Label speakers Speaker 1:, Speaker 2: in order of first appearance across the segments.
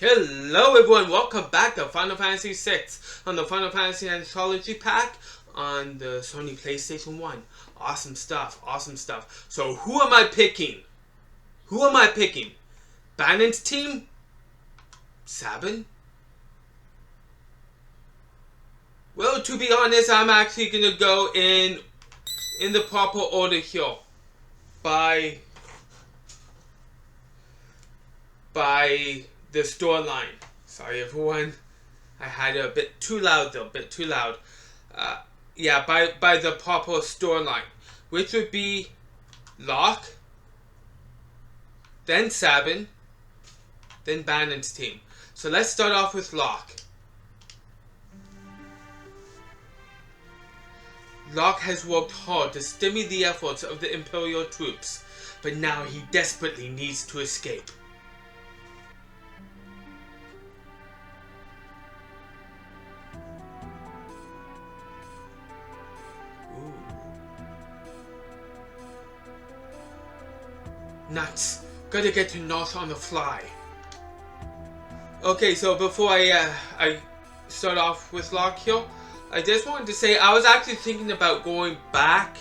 Speaker 1: Hello everyone, welcome back to Final Fantasy 6 on the Final Fantasy Anthology pack on the Sony Playstation 1. Awesome stuff, awesome stuff. So who am I picking? Bannon's team? Sabin? Well, to be honest, I'm actually gonna go in the proper order here. By the storyline. Sorry everyone, I had it a bit too loud though, yeah, by the proper storyline, which would be Locke, then Sabin, then Bannon's team. So let's start off with Locke. Locke has worked hard to stem the efforts of the Imperial troops, but now he desperately needs to escape. Nuts. Gotta get to North on the fly. Okay, so before I start off with Locke here, I just wanted to say I was actually thinking about going back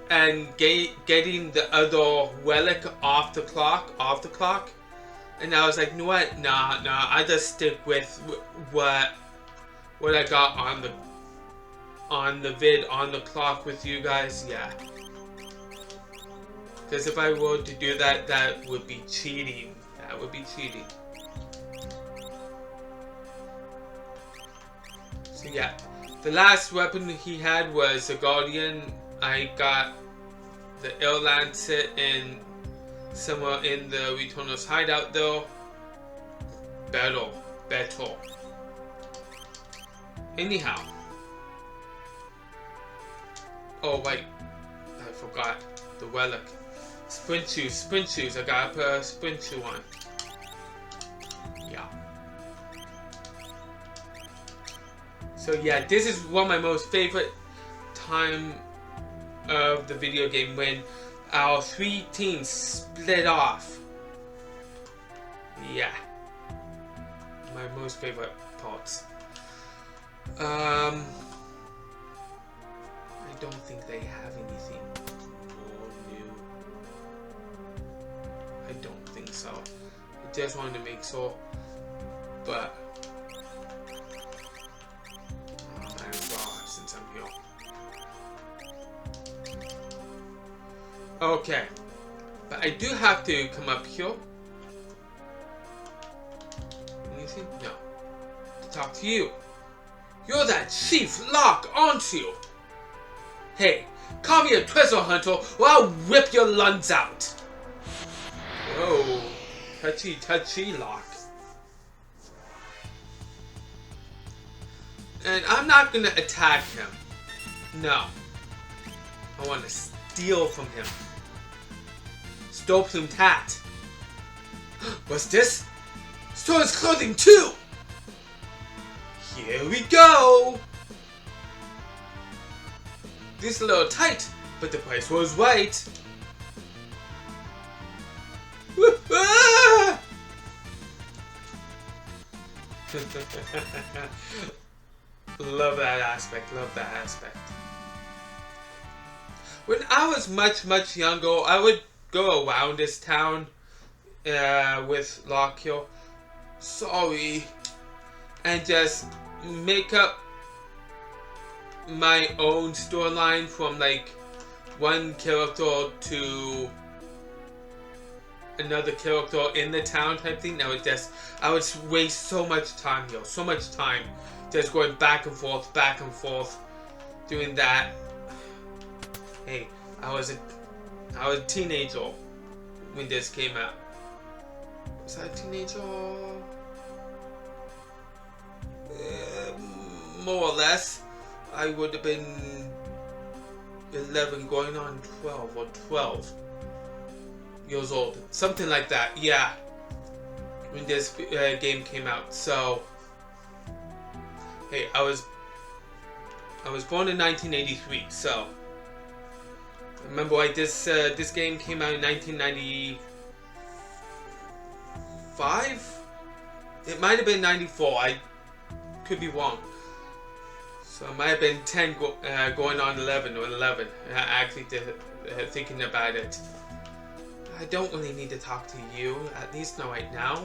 Speaker 1: and getting the other relic off the clock. And I was like, you know what? Nah, I just stick with what I got on the clock with you guys. Yeah. Because if I were to do that, that would be cheating. So yeah, the last weapon he had was a Guardian. I got the Air Lancet in somewhere in the Returnal's hideout though. Better. Anyhow. Oh wait, I forgot the relic. Sprint shoes. I gotta put a sprint shoe on. Yeah. So yeah, this is one of my most favorite time of the video game when our three teams split off. Yeah. My most favorite parts. I don't think they have anything. I don't think so. I just wanted to make sure, but oh my god, since I'm here. Okay, but I do have to come up here. Anything? No. To talk to you. You're that Chief Locke, aren't you? Hey, call me a treasure hunter or I'll rip your lungs out. Whoa, touchy Locke. And I'm not gonna attack him. No. I wanna steal from him. Stole plumed hat. What's this? Stole his clothing too! Here we go! This is a little tight, but the price was right. Love that aspect. When I was much younger, I would go around this town with Locke here. Sorry. And just make up my own storyline from like one character to another character in the town type thing. I would waste so much time here, just going back and forth, doing that. Hey, I was a teenager when this came out. Was I a teenager? More or less. I would have been 11 going on 12 or 12 years old. Something like that, yeah. When this game came out. So, hey, I was born in 1983, so remember like this game came out in 1995? It might have been 94. I could be wrong. So it might have been 10 going on 11 or 11. Actually, thinking about it. I don't really need to talk to you. At least not right now.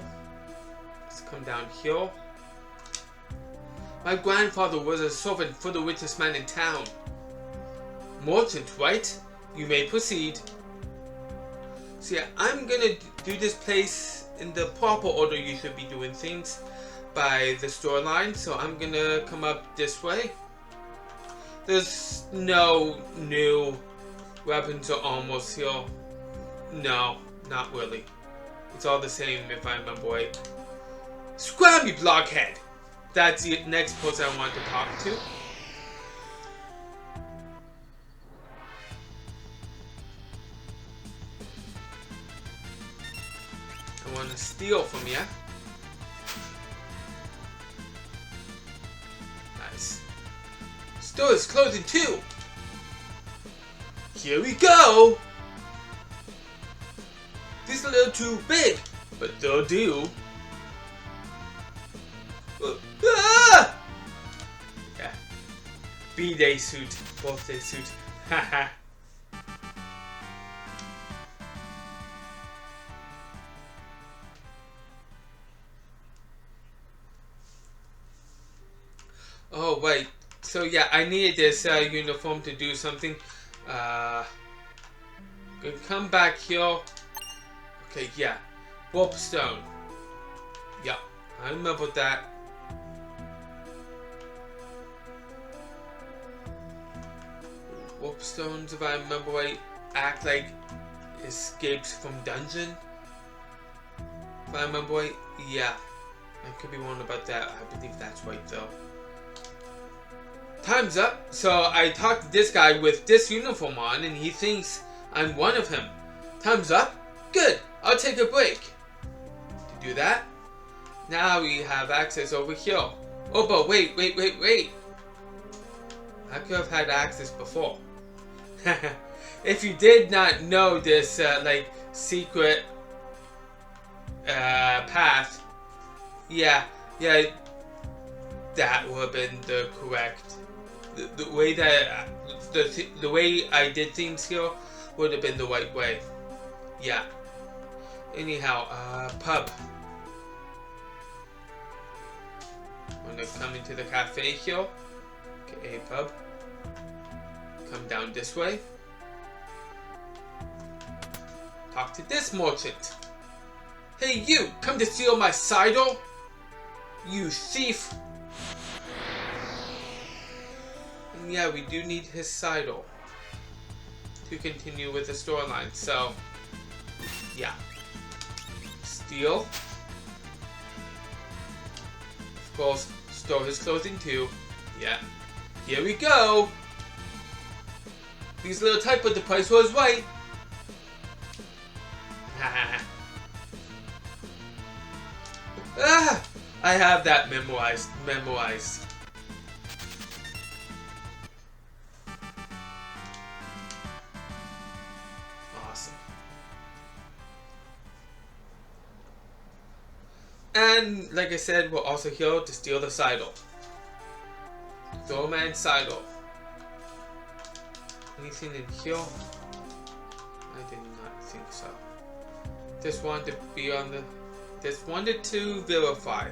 Speaker 1: Let's come down here. My grandfather was a servant for the richest man in town. Merchant, right? You may proceed. So yeah, I'm gonna do this place in the proper order you should be doing things by the storyline. So I'm gonna come up this way. There's no new weapons or armor here. No, not really. It's all the same if I remember right. Scram, you blockhead! That's the next person I want to talk to. I want to steal from you. Nice. Store is closing too. Here we go. This is a little too big, but they'll do. Ah! Yeah. B-Day suit, birthday suit. Haha. Oh wait. So yeah, I needed this uniform to do something. Gonna come back here. Okay, yeah. Warp stone. Yeah, I remember that. Warp stones, if I remember right, act like escapes from dungeon. If I remember right, yeah. I could be wrong about that. I believe that's right though. Time's up. So I talked to this guy with this uniform on and he thinks I'm one of him. Time's up? Good. I'll take a break. To do that, now we have access over here. Oh, but wait. I could have had access before. If you did not know this, like, secret path, yeah, that would have been the correct. The way that the way I did things here would have been the right way. Yeah. Anyhow, pub. I'm gonna come into the cafe here. Okay, pub. Come down this way. Talk to this merchant. Hey you, come to steal my cider? You thief. And yeah, we do need his cider to continue with the storyline, so yeah. Steal. Of course, store is closing too. Yeah. Here we go. These little type, but the price was right. Ah, I have that memorized. Awesome. And like I said, we're also here to steal the cider. Doorman cider. Anything in here? I did not think so. Just wanted to be on the. Just wanted to verify.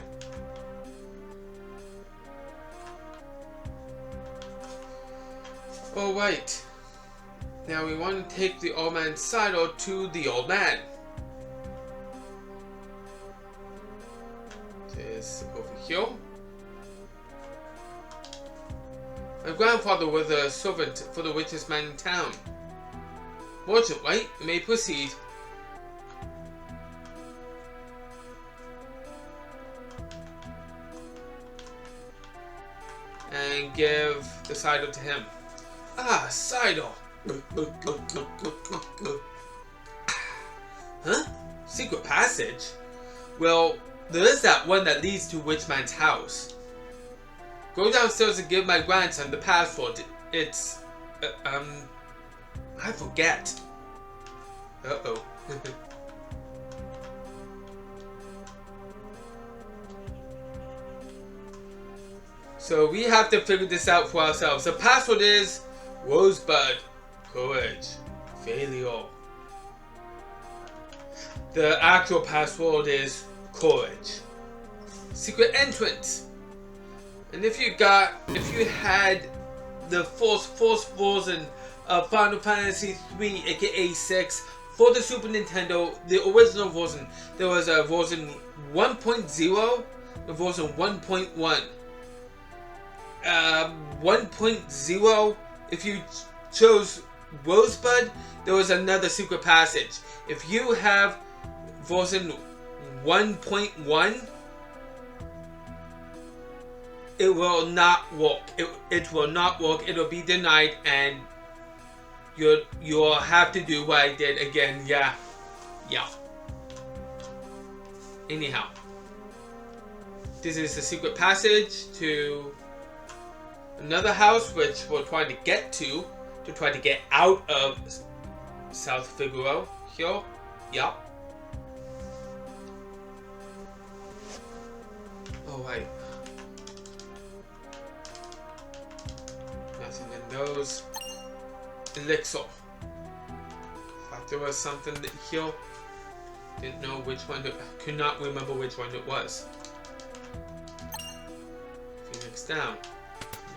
Speaker 1: Alright. Now we want to take the old man's cider to the old man. This over here. My grandfather was a servant for the richest man in town. Merchant, right? You may proceed. And give the cider to him. Ah, cider. Huh? Secret passage? Well, there is that one that leads to Rich Man's house. Go downstairs and give my grandson the password. It's... I forget. Uh-oh. So we have to figure this out for ourselves. The password is Rosebud, courage, failure. The actual password is courage. Secret entrance. And if you had the first version of Final Fantasy 3, aka 6, for the Super Nintendo, the original version, there was a version 1.0 and version 1.1. 1.0, if you chose Rosebud, there was another secret passage. If you have version 1.1, it will not work. It will not work. It will be denied, and you'll have to do what I did again. Yeah. Anyhow, this is the secret passage to another house, which we're trying to get to try to get out of South Figaro here. Yeah. Alright. Nothing in those. Elixir. Thought there was something here. Didn't know which one. Could not remember which one it was. Phoenix down.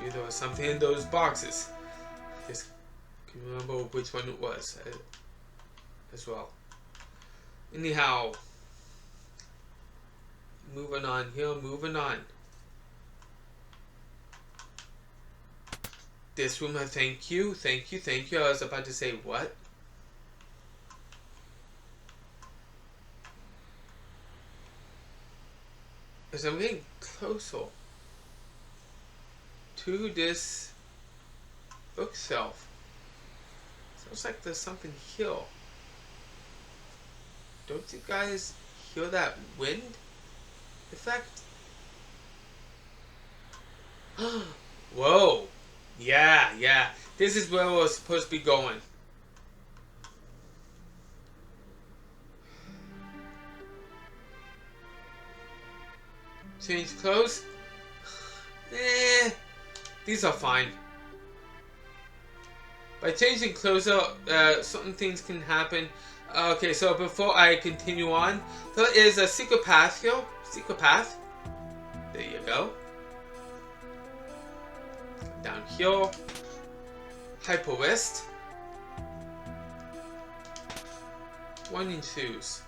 Speaker 1: Knew there was something in those boxes. Just can remember which one it was as well. Anyhow, moving on here. Moving on. This room, thank you. I was about to say what? As I'm getting closer to this bookshelf, sounds like there's something here. Don't you guys hear that wind effect? Whoa. Yeah. This is where we're supposed to be going. Change clothes? These are fine. By changing clothes, certain things can happen. Okay, so before I continue on, there is a secret path here. Secret path. There you go. Down here. Hyper West. 1 and 2s.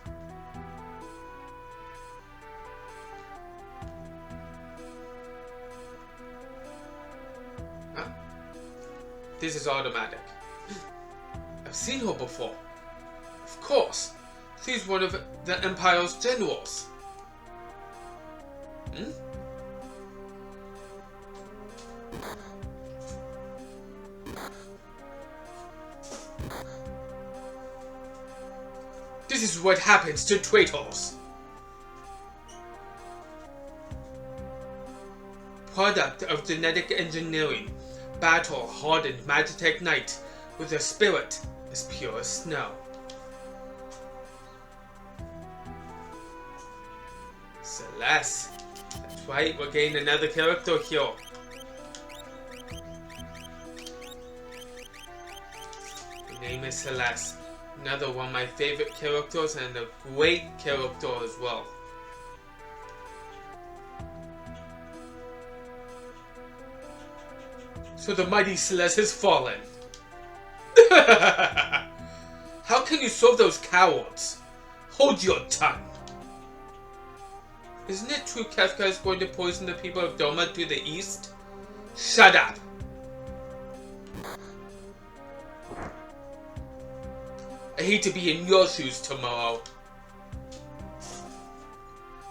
Speaker 1: This is automatic. I've seen her before. Of course. She's one of the Empire's generals. This is what happens to traitors. Product of genetic engineering. Battle-hardened Magitech Knight with a spirit as pure as snow. Celeste. That's right, we're getting another character here. Her name is Celeste. Another one of my favorite characters and a great character as well. So the mighty Celeste has fallen. How can you serve those cowards? Hold your tongue. Isn't it true Kefka is going to poison the people of Doma to the east? Shut up. I hate to be in your shoes tomorrow.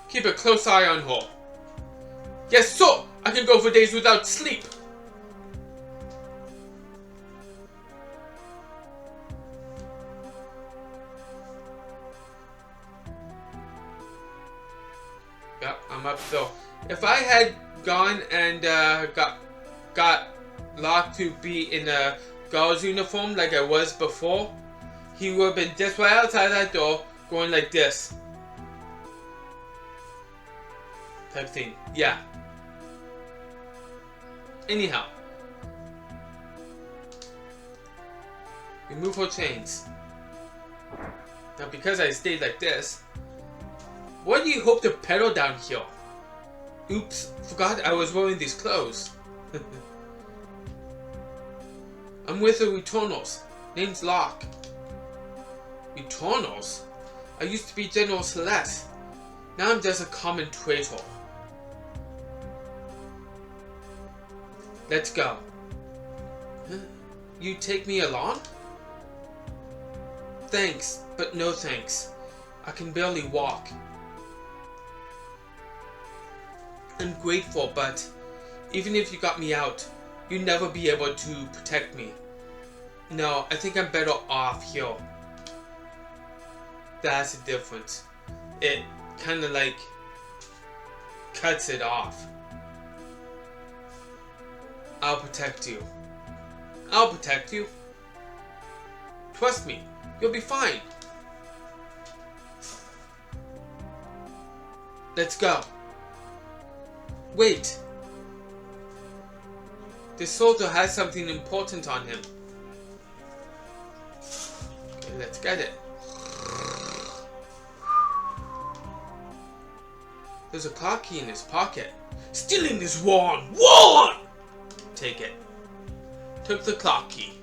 Speaker 1: Keep a close eye on her. Yes, sir! I can go for days without sleep. Yep, I'm up still. If I had gone and got locked to be in a guard's uniform like I was before, he would have been just right outside that door, going like this. Type thing. Yeah. Anyhow. Remove all chains. Now because I stayed like this, what do you hope to pedal down here? Oops, forgot I was wearing these clothes. I'm with the Returnals. Name's Locke. Returnals? I used to be General Celeste. Now I'm just a common traitor. Let's go. Huh? You take me along? Thanks, but no thanks. I can barely walk. I'm grateful, but even if you got me out, you'd never be able to protect me. No, I think I'm better off here. That's the difference. It kind of like cuts it off. I'll protect you. I'll protect you. Trust me, you'll be fine. Let's go. Wait. This soldier has something important on him. Okay, let's get it. There's a car key in his pocket. Stealing is wrong! Wrong! Take it. Took the clock key.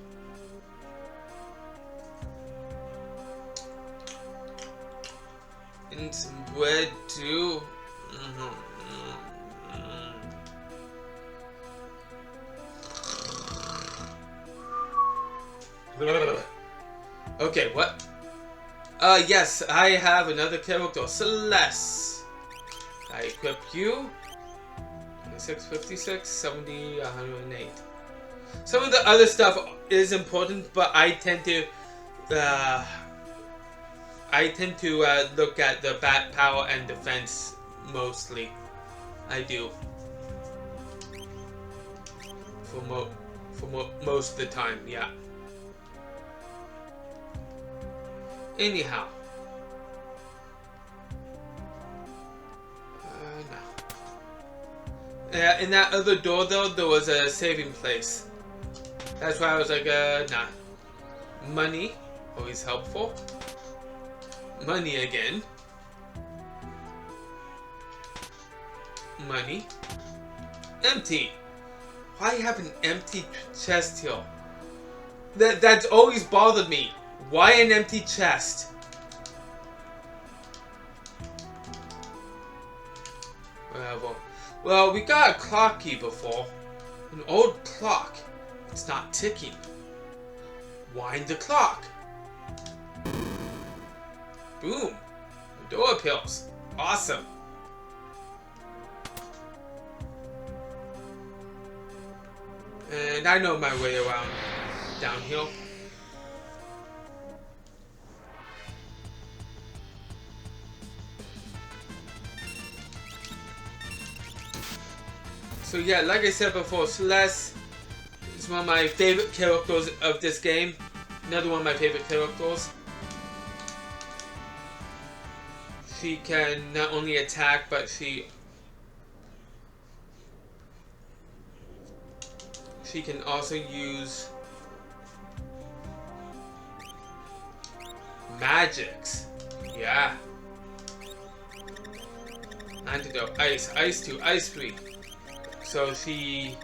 Speaker 1: And some bread too. Okay, what? Yes, I have another character, Celeste. I equip you. 656, 70, 108. Some of the other stuff is important, but I tend to look at the bat power and defense mostly. I do. For most of the time, yeah. Anyhow. In that other door though, there was a saving place. That's why I was like, nah. Money, always helpful. Money again. Money. Empty. Why have an empty chest here? That's always bothered me. Why an empty chest? Whatever. Well, we got a clock key before. An old clock. It's not ticking. Wind the clock. Boom. The door appeals. Awesome. And I know my way around downhill. So yeah, like I said before, Celeste is one of my favorite characters of this game. Another one of my favorite characters. She can not only attack, but she can also use magics. Yeah. Antidote, ice 2, ice 3. So she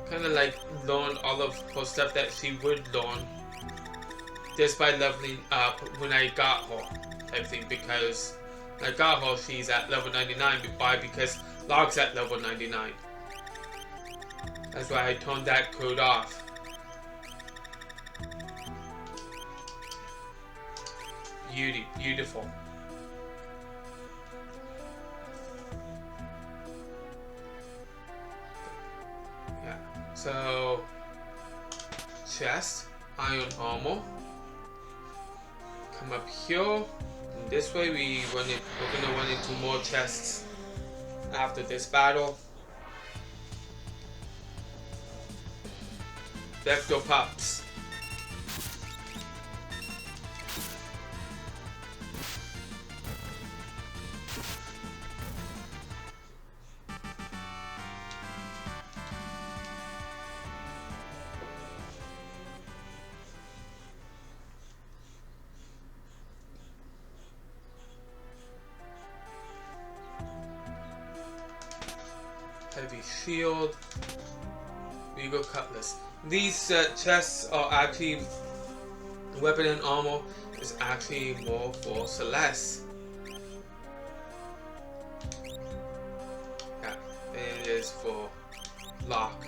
Speaker 1: kind of like learned all of her stuff that she would learn just by leveling up when I got her type thing, because when I got her she's at level 99. Why? Because Locke's at level 99. That's why I turned that code off. Beautiful. Yeah. So chest, iron armor. Come up here. And this way we're gonna run into more chests after this battle. Vector Pups. heavy shield, regal cutlass. These chests are actually weapon and armor is actually more for Celeste. Yeah, it is for Locke.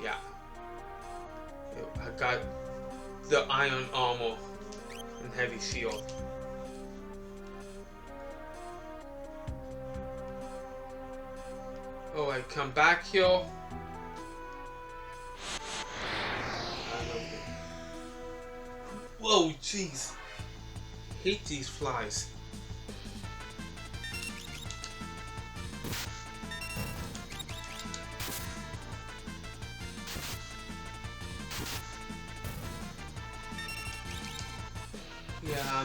Speaker 1: Yeah. I got the iron armor and heavy shield. Oh, I come back here. I love it. Whoa, jeez. Hate these flies. Yeah,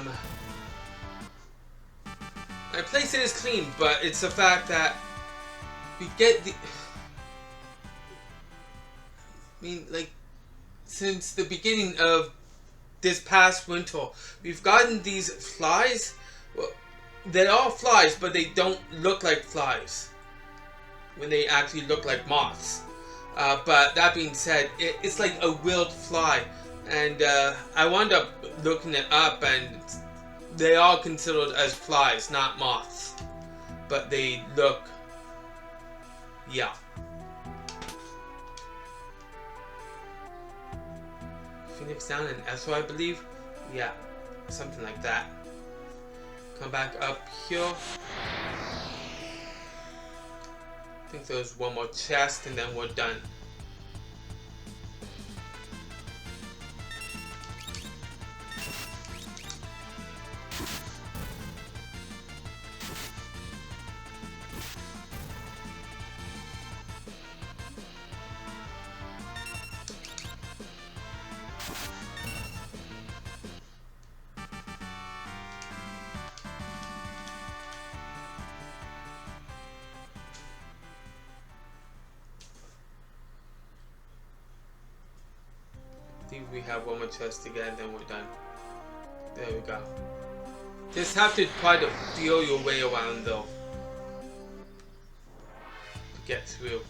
Speaker 1: my place is clean, but it's the fact that we get the... I mean, like, since the beginning of this past winter, we've gotten these flies. Well, they're all flies, but they don't look like flies. When they actually look like moths. But that being said, it's like a willed fly. And I wound up looking it up, and they are considered as flies, not moths. But they look... yeah. Phoenix down and Esper, I believe. Yeah, something like that. Come back up here. I think there's one more chest and then we're done. I think we have one more chest to get and then we're done. There we go. Just have to try to feel your way around though. To get through.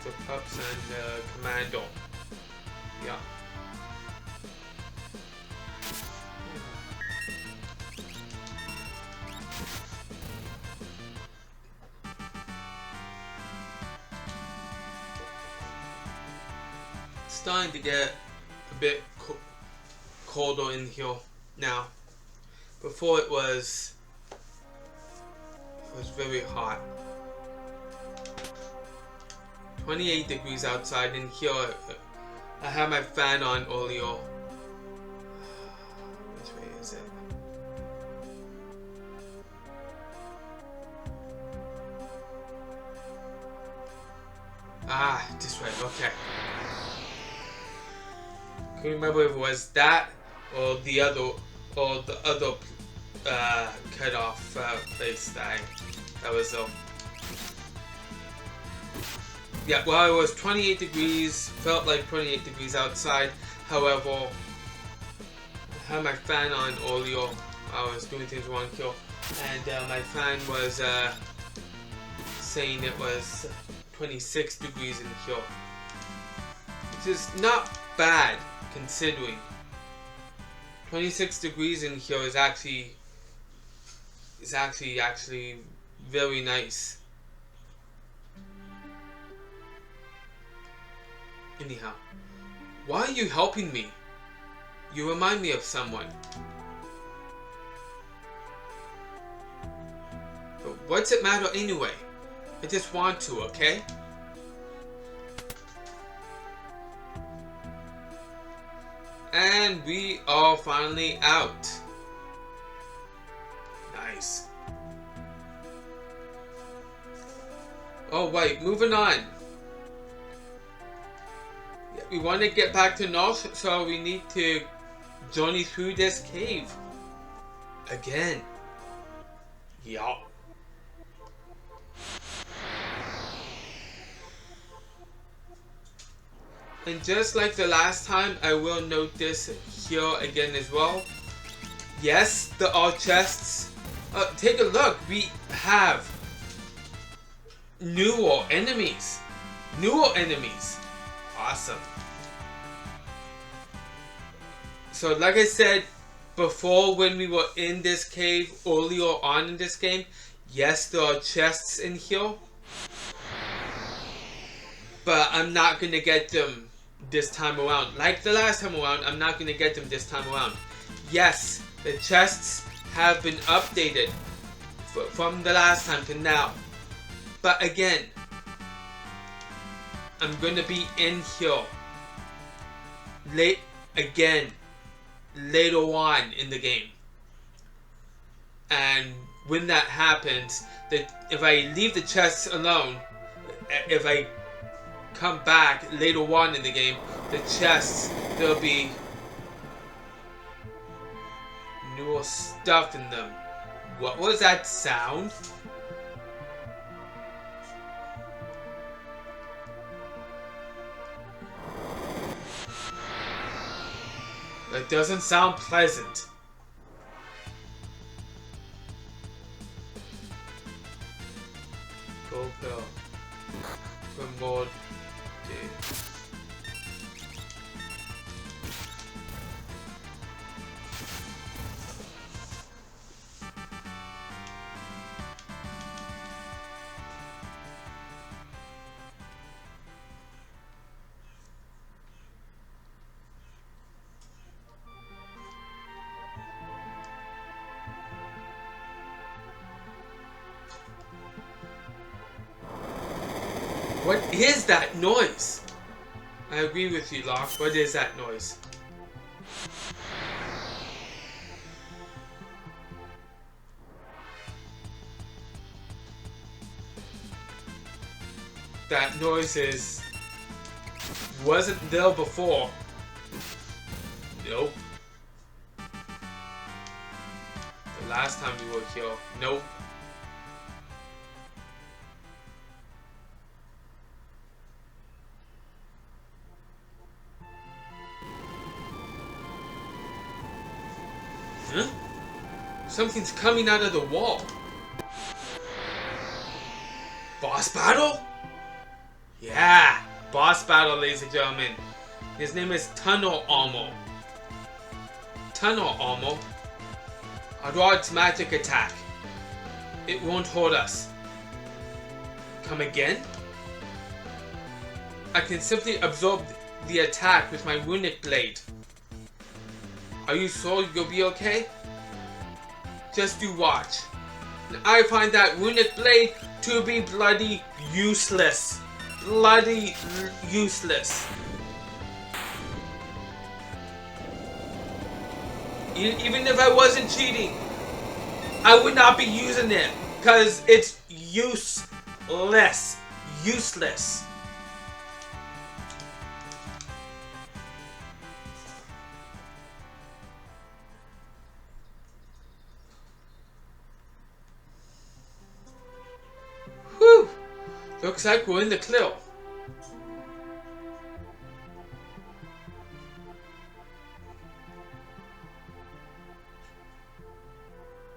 Speaker 1: Dr. Pups and Commando. Yeah. Starting to get a bit colder in here now. Before it was very hot. 28 degrees outside, and here I had my fan on earlier. Which way is it? Ah, this way, okay. Can you remember if it was that or the other cut off place that was yeah, well, it was 28 degrees, felt like 28 degrees outside. However, I had my fan on earlier. I was doing things wrong here, and my fan was saying it was 26 degrees in here, which is not bad considering. 26 degrees in here is actually very nice. Anyhow, why are you helping me? You remind me of someone. But what's it matter anyway? I just want to, okay? And we are finally out. Nice. Oh wait, moving on. Yeah, we want to get back to North, so we need to journey through this cave. Again. Yup. And just like the last time, I will note this here again as well. Yes, there are chests. Take a look. We have newer enemies. Awesome. So like I said before, when we were in this cave earlier on in this game, yes, there are chests in here. But I'm not going to get them this time around. Like the last time around, I'm not going to get them this time around. Yes, the chests have been updated from the last time to now. But again, I'm going to be in here later on in the game. And when that happens, if I leave the chests alone, if I come back later on in the game, the chests, there'll be newer stuff in them. What was that sound? That doesn't sound pleasant. Gold pill. For more days. What is that noise? I agree with you, Locke. What is that noise? That noise wasn't there before. Nope. The last time we were here. Nope. Huh? Something's coming out of the wall. Boss battle? Yeah, boss battle, ladies and gentlemen. His name is Tunnel Armor. Tunnel Armor. I'll draw its magic attack. It won't hurt us. Come again? I can simply absorb the attack with my runic blade. Are you sure you'll be okay? Just you watch. I find that runic blade to be bloody useless. Bloody useless. Even if I wasn't cheating, I would not be using it. Because it's useless. Useless. Whew. Looks like we're in the clear.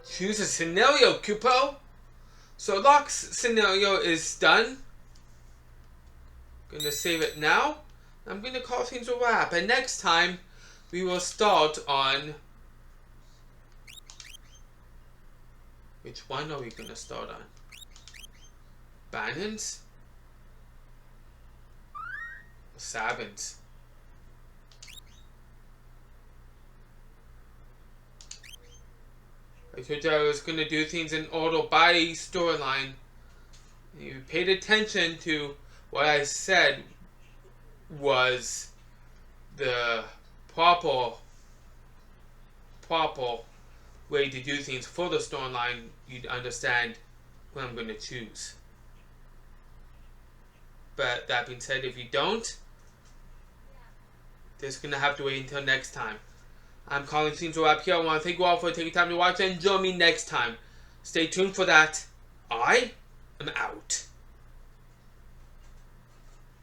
Speaker 1: Choose a scenario, Kupo. So Locke's scenario is done. Gonna save it now. I'm gonna call things a wrap. And next time we will start on... Which one are we gonna start on? Bannon's? Or Sabin's? I told you I was going to do things in order by storyline. You paid attention to what I said was the proper way to do things for the storyline. You'd understand what I'm going to choose. But that being said, if you don't, just going to have to wait until next time. I'm calling things a wrap here. I want to thank you all for taking time to watch and join me next time. Stay tuned for that. I am out.